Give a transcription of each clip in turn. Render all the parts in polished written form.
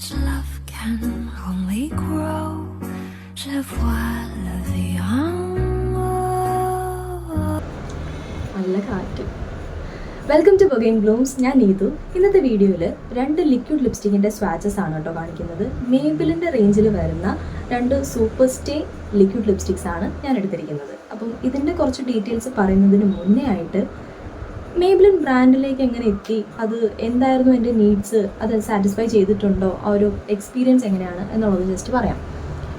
such love can only grow. Je vois la vie en moi. നല്ല കാറ്റ്. Welcome to ബഗൈൻ blooms. ഞാൻ നീതു. ഇന്നത്തെ വീഡിയോയിൽ 2 ലിക്വിഡ് ലിപ്സ്റ്റിക്കിൻ്റെ സ്വാച്ചസ് ആണ് കേട്ടോ കാണിക്കുന്നത്. മേബിലിൻ്റെ റേഞ്ചിൽ വരുന്ന 2 സൂപ്പർ സ്റ്റേ ലിക്വിഡ് ലിപ്സ്റ്റിക്സ് ആണ് ഞാൻ എടുത്തിരിക്കുന്നത്. അപ്പം ഇതിൻ്റെ കുറച്ച് ഡീറ്റെയിൽസ് പറയുന്നതിന് മുന്നേ ആയിട്ട് മേബിലിൻ ബ്രാൻഡിലേക്ക് എങ്ങനെ എത്തി, അത് എന്തായിരുന്നു എൻ്റെ നീഡ്സ്, അത് സാറ്റിസ്ഫൈ ചെയ്തിട്ടുണ്ടോ, ആ ഒരു എക്സ്പീരിയൻസ് എങ്ങനെയാണ് എന്നുള്ളത് ജസ്റ്റ് പറയാം.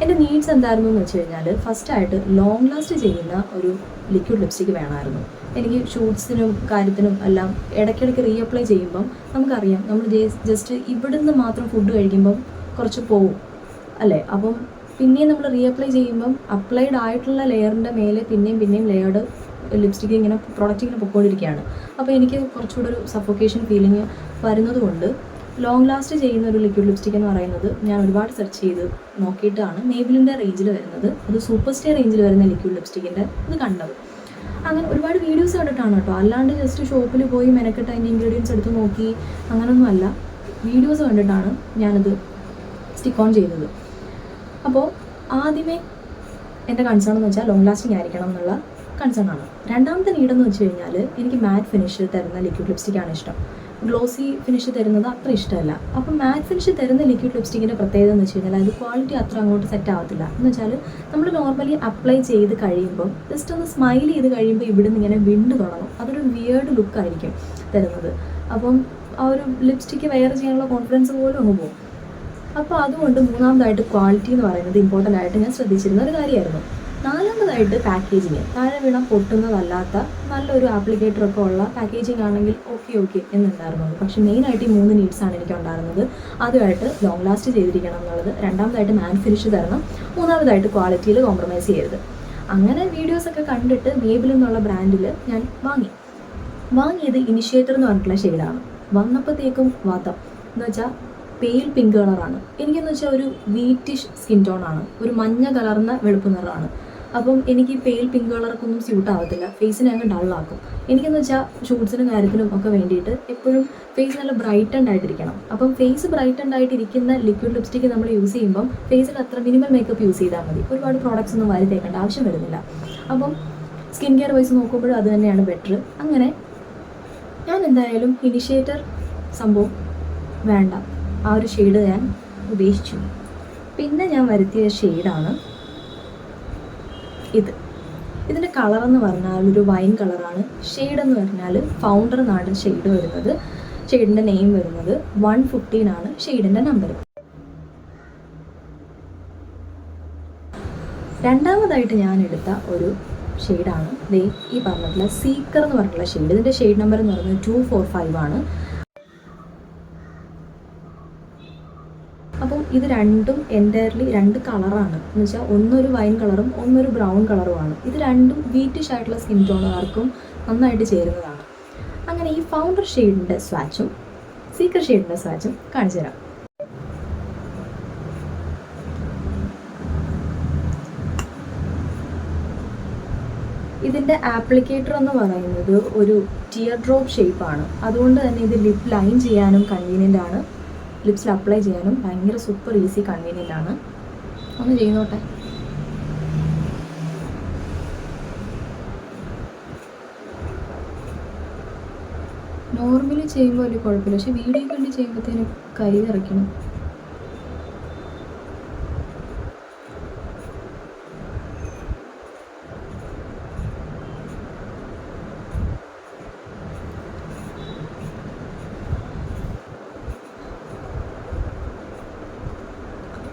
എൻ്റെ നീഡ്സ് എന്തായിരുന്നു എന്ന് വെച്ച് കഴിഞ്ഞാൽ, ഫസ്റ്റായിട്ട് ലോങ് ലാസ്റ്റ് ചെയ്യുന്ന ഒരു ലിക്വിഡ് ലിപ്സ്റ്റിക്ക് വേണമായിരുന്നു. എനിക്ക് ഷൂട്ട്സിനും കാര്യത്തിനും എല്ലാം ഇടയ്ക്കിടയ്ക്ക് റീഅപ്ലൈ ചെയ്യുമ്പം നമുക്കറിയാം, നമ്മൾ ജസ്റ്റ് ഇവിടുന്ന് മാത്രം ഫുഡ് കഴിക്കുമ്പം കുറച്ച് പോവും അല്ലേ. അപ്പം പിന്നെയും നമ്മൾ റീഅപ്ലൈ ചെയ്യുമ്പം അപ്ലൈഡ് ആയിട്ടുള്ള ലെയറിൻ്റെ മേലെ പിന്നെയും ലെയർഡ് ലിപ്സ്റ്റിക്ക് ഇങ്ങനെ പ്രോഡക്റ്റ് ഇങ്ങനെ പൊയ്ക്കൊണ്ടിരിക്കുകയാണ്. അപ്പോൾ എനിക്ക് കുറച്ചുകൂടെ ഒരു സഫോക്കേഷൻ ഫീലിംഗ് വരുന്നത് കൊണ്ട് ലോങ് ലാസ്റ്റ് ചെയ്യുന്ന ഒരു ലിക്വിഡ് ലിപ്സ്റ്റിക് എന്ന് പറയുന്നത് ഞാൻ ഒരുപാട് സെർച്ച് ചെയ്ത് നോക്കിയിട്ടാണ് മേബിലിൻ്റെ റേഞ്ചിൽ വരുന്നത്, അത് സൂപ്പർ സ്റ്റേ റേഞ്ചിൽ വരുന്ന ലിക്വിഡ് ലിപ്സ്റ്റിക്കിൻ്റെ ഇത് കണ്ടത്. അങ്ങനെ ഒരുപാട് വീഡിയോസ് കണ്ടിട്ടാണ് കേട്ടോ, അല്ലാണ്ട് ജസ്റ്റ് ഷോപ്പിൽ പോയി മെനക്കെട്ട് അതിൻ്റെ ഇൻഗ്രീഡിയൻസ് എടുത്ത് നോക്കി അങ്ങനെയൊന്നും അല്ല, വീഡിയോസ് കണ്ടിട്ടാണ് ഞാനത് സ്റ്റിക്ക് ഓൺ ചെയ്തത്. അപ്പോൾ ആദ്യമേ എൻ്റെ കൺസേൺ എന്ന് വെച്ചാൽ ലോങ് ലാസ്റ്റിംഗ് ആയിരിക്കണം എന്നുള്ള കൺസേൺ ആണ്. രണ്ടാമത്തെ നീഡെന്ന് വെച്ച് കഴിഞ്ഞാൽ എനിക്ക് മാറ്റ് ഫിനിഷ് തരുന്ന ലിക്വിഡ് ലിപ്സ്റ്റിക്കാണ് ഇഷ്ടം. ഗ്ലോസി ഫിനിഷ് തരുന്നത് അത്ര ഇഷ്ടമല്ല. അപ്പം മാറ്റ് ഫിനിഷ് തരുന്ന ലിക്വിഡ് ലിപ്സ്റ്റിക്കിൻ്റെ പ്രത്യേകത എന്ന് വെച്ച് കഴിഞ്ഞാൽ അത് ക്വാളിറ്റി അത്ര അങ്ങോട്ട് സെറ്റ് ആവത്തില്ല. എന്ന് വെച്ചാൽ നമ്മൾ നോർമലി അപ്ലൈ ചെയ്ത് കഴിയുമ്പം ജസ്റ്റ് ഒന്ന് സ്മൈൽ ചെയ്ത് കഴിയുമ്പോൾ ഇവിടുന്ന് ഇങ്ങനെ വിണ്ട് തുടങ്ങും, അതൊരു വിയേർഡ് ലുക്കായിരിക്കും തരുന്നത്. അപ്പം ആ ഒരു ലിപ്സ്റ്റിക്ക് വെയർ ചെയ്യാനുള്ള കോൺഫിഡൻസ് പോലും അങ്ങ് പോകും. അപ്പോൾ അതുകൊണ്ട് മൂന്നാമതായിട്ട് ക്വാളിറ്റി എന്ന് പറയുന്നത് ഇമ്പോർട്ടൻ്റ് ആയിട്ട് ഞാൻ ശ്രദ്ധിച്ചിരുന്ന ഒരു കാര്യമായിരുന്നു. നാലാമതായിട്ട് പാക്കേജിങ്, താഴെ വീണാൽ പൊട്ടുന്നതല്ലാത്ത നല്ലൊരു ആപ്ലിക്കേറ്ററൊക്കെ ഉള്ള പാക്കേജിങ് ആണെങ്കിൽ ഓക്കെ എന്നുണ്ടായിരുന്നുള്ളൂ. പക്ഷേ മെയിനായിട്ട് ഈ 3 നീഡ്സാണ് എനിക്ക് ഉണ്ടായിരുന്നത്. ആദ്യമായിട്ട് ലോങ് ലാസ്റ്റ് ചെയ്തിരിക്കണം എന്നുള്ളത്, രണ്ടാമതായിട്ട് മാറ്റ് ഫിനിഷ് തരണം, മൂന്നാമതായിട്ട് ക്വാളിറ്റിയിൽ കോംപ്രമൈസ് ചെയ്യരുത്. അങ്ങനെ വീഡിയോസൊക്കെ കണ്ടിട്ട് മേബിലിൻ എന്നുള്ള ബ്രാൻഡിൽ ഞാൻ വാങ്ങിയത് ഇനിഷ്യേറ്റർ എന്ന് പറഞ്ഞിട്ടുള്ള ഷെയ്ഡാണ്. വന്നപ്പോഴത്തേക്കും വാത്തം എന്ന് വെച്ചാൽ പെയിൽ പിങ്ക് കളറാണ്. എനിക്കെന്ന് വെച്ചാൽ ഒരു വീറ്റിഷ് സ്കിൻ ടോണാണ്, ഒരു മഞ്ഞ കലർന്ന വെളുപ്പ് നിറമാണ്. അപ്പം എനിക്ക് പെയിൽ പിങ്ക് കളർക്കൊന്നും സ്യൂട്ട് ആവത്തില്ല, ഫേസിനെ അങ്ങ് ഡള്ളാക്കും. എനിക്കെന്ന് വെച്ചാൽ ഷൂട്ട്സിനും കാര്യത്തിനും ഒക്കെ വേണ്ടിയിട്ട് എപ്പോഴും ഫേസ് നല്ല ബ്രൈറ്റൻഡ് ആയിട്ടിരിക്കണം. അപ്പം ഫേസ് ബ്രൈറ്റൻഡ് ആയിട്ടിരിക്കുന്ന ലിക്വിഡ് ലിപ്സ്റ്റിക്ക് നമ്മൾ യൂസ് ചെയ്യുമ്പം ഫേസിൽ അത്ര മിനിമം മേക്കപ്പ് യൂസ് ചെയ്താൽ മതി, ഒരുപാട് പ്രോഡക്റ്റ്സ് ഒന്നും വാരി തേക്കേണ്ട ആവശ്യം വരുന്നില്ല. അപ്പം സ്കിൻ കെയർ വൈസ് നോക്കുമ്പോഴും അത് തന്നെയാണ് ബെറ്റർ. അങ്ങനെ ഞാൻ എന്തായാലും ഇനിഷ്യേറ്റർ സംഭവം വേണ്ട, ആ ഒരു ഷെയ്ഡ് ഞാൻ ഉപേക്ഷിച്ചു. പിന്നെ ഞാൻ വരുത്തിയ ഷെയ്ഡാണ് ഇതിൻ്റെ കളറെന്ന് പറഞ്ഞാൽ ഒരു വൈൻ കളറാണ്. ഷെയ്ഡെന്ന് പറഞ്ഞാൽ ഫൗണ്ടർ എന്നാണ് ഷെയ്ഡ് വരുന്നത്. ഷെയ്ഡിൻ്റെ നെയിം വരുന്നത് 115 ആണ് ഷെയ്ഡിൻ്റെ നമ്പർ. രണ്ടാമതായിട്ട് ഞാൻ എടുത്ത ഒരു ഷെയ്ഡാണ് ഈ പറഞ്ഞിട്ടുള്ള സീക്കർ എന്ന് പറഞ്ഞിട്ടുള്ള ഷെയ്ഡ്. ഇതിൻ്റെ ഷെയ്ഡ് നമ്പർ എന്ന് പറയുന്നത് 245 ആണ്. അപ്പം ഇത് രണ്ടും എൻ്റയർലി 2 കളറാണ്. എന്ന് വെച്ചാൽ ഒന്നൊരു വൈൻ കളറും ഒന്നൊരു ബ്രൗൺ കളറുമാണ്. ഇത് രണ്ടും വീറ്റിഷ് ആയിട്ടുള്ള സ്കിൻ ടോണുകാർക്കും നന്നായിട്ട് ചേരുന്നതാണ്. അങ്ങനെ ഈ ഫൗണ്ടർ ഷെയ്ഡിൻ്റെ സ്വാച്ചും സീക്കർ ഷെയ്ഡിൻ്റെ സ്വാച്ചും കാണിച്ചു തരാം. ഇതിൻ്റെ ആപ്ലിക്കേറ്റർ എന്ന് പറയുന്നത് ഒരു ടിയർ ഡ്രോപ്പ് ഷേപ്പാണ്. അതുകൊണ്ട് തന്നെ ഇത് ലിപ്പ് ലൈൻ ചെയ്യാനും കൺവീനിയൻ്റ് ആണ്, ലിപ്സിൽ അപ്ലൈ ചെയ്യാനും ഭയങ്കര സൂപ്പർ ഈസി കൺവീനിയൻ്റ് ആണ്. ഒന്ന് ചെയ്തോട്ടെ. നോർമലി ചെയ്യുമ്പോൾ വലിയ കുഴപ്പമില്ല, പക്ഷെ വീഡിയോ കണ്ടി ചെയ്യുമ്പോഴത്തേനും കൈ ഇറക്കണം.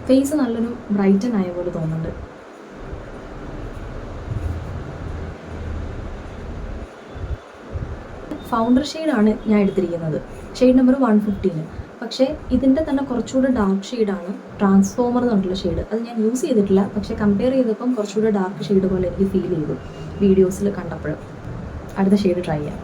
ഫേസ് നല്ലൊരു ബ്രൈറ്റൻ ആയ പോലെ തോന്നുന്നുണ്ട്. ഫൗണ്ടർ ഷെയ്ഡാണ് ഞാൻ എടുത്തിരിക്കുന്നത്, ഷെയ്ഡ് നമ്പർ 115. പക്ഷേ ഇതിൻ്റെ തന്നെ കുറച്ചുകൂടെ ഡാർക്ക് ഷെയ്ഡാണ് ട്രാൻസ്ഫോമർ എന്ന് പറഞ്ഞിട്ടുള്ള ഷെയ്ഡ്. അത് ഞാൻ യൂസ് ചെയ്തിട്ടില്ല, പക്ഷേ കമ്പയർ ചെയ്തപ്പം കുറച്ചുകൂടെ ഡാർക്ക് ഷെയ്ഡ് പോലെ എനിക്ക് ഫീൽ ചെയ്തു വീഡിയോസിൽ കണ്ടപ്പോൾ. അടുത്ത ഷെയ്ഡ് ട്രൈ ചെയ്യാം.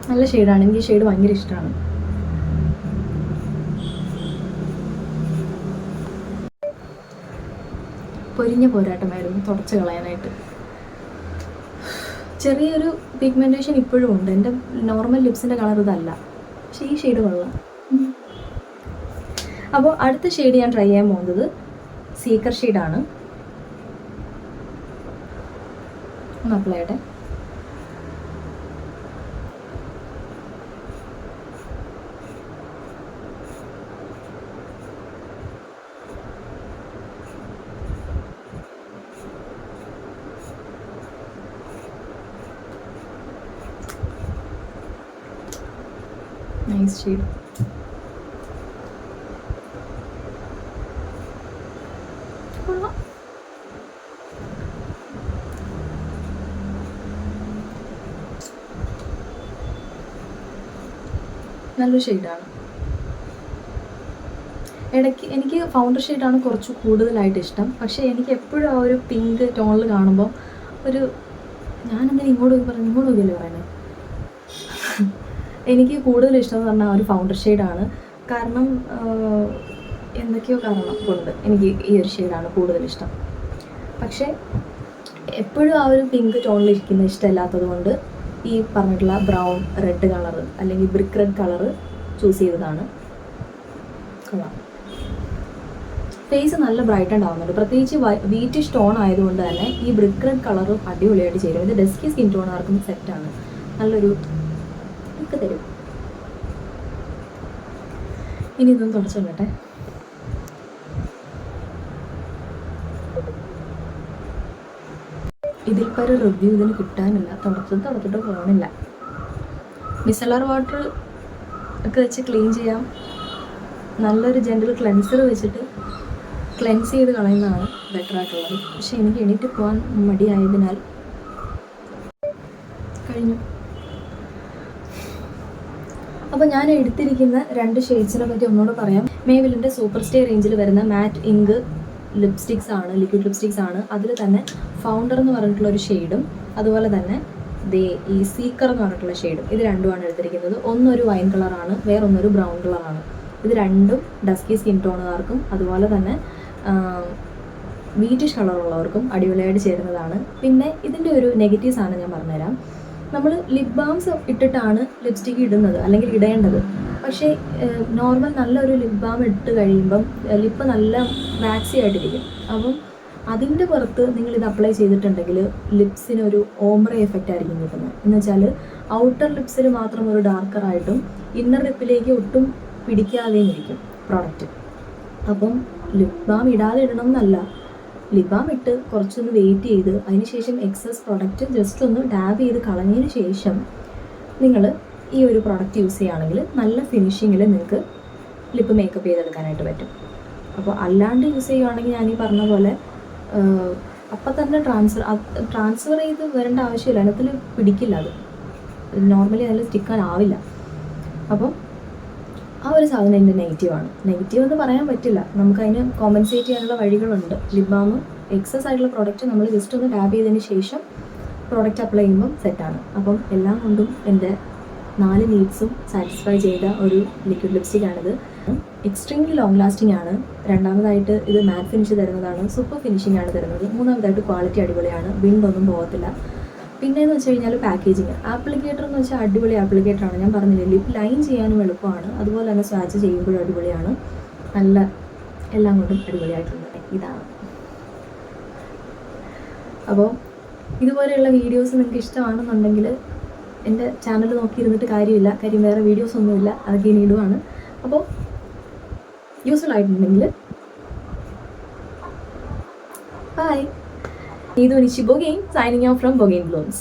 നല്ല ഷെയ്ഡാണ്, എനിക്ക് ഈ ഷെയ്ഡ് ഭയങ്കര ഇഷ്ടമാണ്. പൊരിഞ്ഞ പോരാട്ടമായിരുന്നു തുടച്ച് കളയാനായിട്ട്. ചെറിയൊരു പിഗ്മെൻറ്റേഷൻ ഇപ്പോഴും ഉണ്ട്. എൻ്റെ നോർമൽ ലിപ്സിൻ്റെ കളർ ഇതല്ല, പക്ഷേ ഈ ഷെയ്ഡ് കൊള്ളാം. അപ്പോൾ അടുത്ത ഷെയ്ഡ് ഞാൻ ട്രൈ ചെയ്യാൻ പോകുന്നത് സീക്കർ ഷെയ്ഡാണ്. ഒന്ന് അപ്ലൈ ചെയ്യട്ടെ. Nice shade. നല്ലൊരു ഷെയ്ഡാണ്. ഇടയ്ക്ക് എനിക്ക് ഫൗണ്ടർ ഷെയ്ഡാണ് കുറച്ച് കൂടുതലായിട്ട് ഇഷ്ടം. പക്ഷേ എനിക്ക് എപ്പോഴും ആ ഒരു പിങ്ക് ടോണിൽ കാണുമ്പോൾ ഒരു ഞാനെന്തിനും ഇങ്ങോട്ട് നോക്കിയല്ലേ പറയണേ, എനിക്ക് കൂടുതൽ ഇഷ്ടം എന്ന് പറഞ്ഞാൽ ഒരു ഫൗണ്ടർ ഷെയ്ഡാണ്. കാരണം എന്തൊക്കെയോ കാരണം കൊണ്ട് എനിക്ക് ഈ ഒരു ഷെയ്ഡാണ് കൂടുതൽ ഇഷ്ടം. പക്ഷേ എപ്പോഴും ആ ഒരു പിങ്ക് ടോണിലിരിക്കുന്ന ഇഷ്ടമില്ലാത്തത് കൊണ്ട് ഈ പറഞ്ഞിട്ടുള്ള ബ്രൗൺ റെഡ് കളറ് അല്ലെങ്കിൽ ബ്രിക്ക് റെഡ് കളറ് ചൂസ് ചെയ്തതാണ്. കൊള്ളാം. ഫേസ് നല്ല ബ്രൈറ്റൻഡ് ആവുന്നുണ്ട്. പ്രത്യേകിച്ച് വീറ്റിഷ് ടോൺ ആയതുകൊണ്ട് തന്നെ ഈ ബ്രിക്ക് റെഡ് കളറും അടിപൊളിയായിട്ട് ചേരും. ഇത് ഡസ്കി സ്കിൻ ടോൺ ആർക്കും സെറ്റാണ്. നല്ലൊരു ഒക്കെ തരും. ഇനി ഇതൊന്ന് തുടച്ചോട്ടെ. ഇതിൽ പല റിവ്യൂ ഇതിന് കിട്ടാനില്ല. തുടച്ചിട്ട് പോകണില്ല. മിസലർ വാട്ടർ ഒക്കെ വെച്ച് ക്ലീൻ ചെയ്യാം. നല്ലൊരു ജെൻ്റൽ ക്ലെൻസർ വെച്ചിട്ട് ക്ലെൻസ് ചെയ്ത് കളയുന്നതാണ് ബെറ്റർ ആയിട്ടുള്ളത്. പക്ഷെ എനിക്ക് എണീറ്റ് പോകാൻ മടിയായതിനാൽ കഴിഞ്ഞു. അപ്പോൾ ഞാൻ എടുത്തിരിക്കുന്ന 2 ഷെയ്ഡ്സിനെ പറ്റി ഒന്നുകൂടെ പറയാം. മേബിലിൻ്റെ സൂപ്പർ സ്റ്റേ റേഞ്ചിൽ വരുന്ന മാറ്റ് ഇങ്ക് ലിപ്സ്റ്റിക്സ് ആണ്, ലിക്വിഡ് ലിപ്സ്റ്റിക്സ് ആണ്. അതിൽ തന്നെ ഫൗണ്ടർ എന്ന് പറഞ്ഞിട്ടുള്ള ഒരു ഷെയ്ഡും അതുപോലെ തന്നെ ഈ സീക്കർ എന്ന് പറഞ്ഞിട്ടുള്ള ഷെയ്ഡും, ഇത് രണ്ടുമാണ് എടുത്തിരിക്കുന്നത്. ഒന്നൊരു വൈൻ കളറാണ്, വേറൊന്നൊരു ബ്രൗൺ കളറാണ്. ഇത് രണ്ടും ഡസ്കി സ്കിൻ ടോണുകാർക്കും അതുപോലെ തന്നെ വീറ്റിഷ് കളറുള്ളവർക്കും അടിപൊളിയായിട്ട് ചേരുന്നതാണ്. പിന്നെ ഇതിൻ്റെ ഒരു നെഗറ്റീവ്സ് ആണ് ഞാൻ പറഞ്ഞുതരാം. നമ്മൾ ലിപ് ബാംസ് ഇട്ടിട്ടാണ് ലിപ്സ്റ്റിക്ക് ഇടുന്നത് അല്ലെങ്കിൽ ഇടേണ്ടത്. പക്ഷേ നോർമൽ നല്ലൊരു ലിപ് ബാം ഇട്ട് കഴിയുമ്പം ലിപ്പ് നല്ല വാക്സി ആയിട്ടിരിക്കും. അപ്പം അതിൻ്റെ പുറത്ത് നിങ്ങളിത് അപ്ലൈ ചെയ്തിട്ടുണ്ടെങ്കിൽ ലിപ്സിനൊരു ഓംബ്ര എഫക്റ്റ് ആയിരിക്കും കിട്ടുന്നത്. എന്ന് വെച്ചാൽ ഔട്ടർ ലിപ്സിൽ മാത്രം ഒരു ഡാർക്കറായിട്ടും ഇന്നർ ലിപ്പിലേക്ക് ഒട്ടും പിടിക്കാതെയും ഇരിക്കും പ്രോഡക്റ്റ്. അപ്പം ലിപ് ബാം ഇടാതെ ഇടണം എന്നല്ല, ലിപ് ബാം ഇട്ട് കുറച്ചൊന്ന് വെയിറ്റ് ചെയ്ത് അതിനുശേഷം എക്സസ് പ്രൊഡക്റ്റ് ജസ്റ്റ് ഒന്ന് ഡാബ് ചെയ്ത് കളഞ്ഞതിന് ശേഷം നിങ്ങൾ ഈ ഒരു പ്രോഡക്റ്റ് യൂസ് ചെയ്യുകയാണെങ്കിൽ നല്ല ഫിനിഷിങ്ങിൽ നിങ്ങൾക്ക് ലിപ്പ് മേക്കപ്പ് ചെയ്തെടുക്കാനായിട്ട് പറ്റും. അപ്പോൾ അല്ലാണ്ട് യൂസ് ചെയ്യുകയാണെങ്കിൽ ഞാൻ ഈ പറഞ്ഞ പോലെ അപ്പം തന്നെ ട്രാൻസ്ഫർ ചെയ്ത് വരേണ്ട ആവശ്യമില്ല. അതിനകത്തിൽ പിടിക്കില്ല, അത് നോർമലി അതിൽ സ്റ്റിക്കാനാവില്ല. അപ്പം ആ ഒരു സാധനം എൻ്റെ നെഗറ്റീവാണ്. നെഗറ്റീവ് എന്ന് പറയാൻ പറ്റില്ല, നമുക്കതിന് കോമ്പൻസേറ്റ് ചെയ്യാനുള്ള വഴികളുണ്ട്. ലിപ് ബാം എക്സസ് ആയിട്ടുള്ള പ്രോഡക്റ്റ് നമ്മൾ ജസ്റ്റ് ഒന്ന് ടാബ് ചെയ്തതിന് ശേഷം പ്രോഡക്റ്റ് അപ്ലൈ ചെയ്യുമ്പം സെറ്റാണ്. അപ്പം എല്ലാം കൊണ്ടും എൻ്റെ 4 നീഡ്സും സാറ്റിസ്ഫൈ ചെയ്ത ഒരു ലിക്വിഡ് ലിപ്സ്റ്റിക്കാണിത്. എക്സ്ട്രീംലി ലോങ് ലാസ്റ്റിംഗ് ആണ്. രണ്ടാമതായിട്ട് ഇത് മാറ്റ് ഫിനിഷ് തരുന്നതാണ്, സൂപ്പർ ഫിനിഷിംഗ് ആണ് തരുന്നത്. മൂന്നാമതായിട്ട് ക്വാളിറ്റി അടിപൊളിയാണ്, വിണ്ടൊന്നും പോകത്തില്ല. പിന്നെയെന്ന് വെച്ച് കഴിഞ്ഞാൽ പാക്കേജിങ്, ആപ്ലിക്കേറ്റർ എന്ന് വെച്ചാൽ അടിപൊളി ആപ്ലിക്കേറ്ററാണ്. ഞാൻ പറഞ്ഞില്ലേ, ലിപ്പ് ലൈൻ ചെയ്യാനും എളുപ്പമാണ്, അതുപോലെ തന്നെ സ്വാച്ച് ചെയ്യുമ്പോഴും അടിപൊളിയാണ്. നല്ല എല്ലാം കൊണ്ടും അടിപൊളിയായിട്ടുണ്ട്. ഇതാണ്. അപ്പോൾ ഇതുപോലെയുള്ള വീഡിയോസ് നിങ്ങൾക്ക് ഇഷ്ടമാണെന്നുണ്ടെങ്കിൽ എൻ്റെ ചാനൽ നോക്കിയിരുന്നിട്ട് കാര്യമില്ല, കാര്യം വേറെ വീഡിയോസ് ഒന്നുമില്ല, അതൊക്കെ ഇനി ഇടുവാണ്. അപ്പോൾ യൂസ്ഫുൾ ആയിട്ടുണ്ടെങ്കിൽ by. Needu Nishi Bogane, signing off from Bogane Blooms.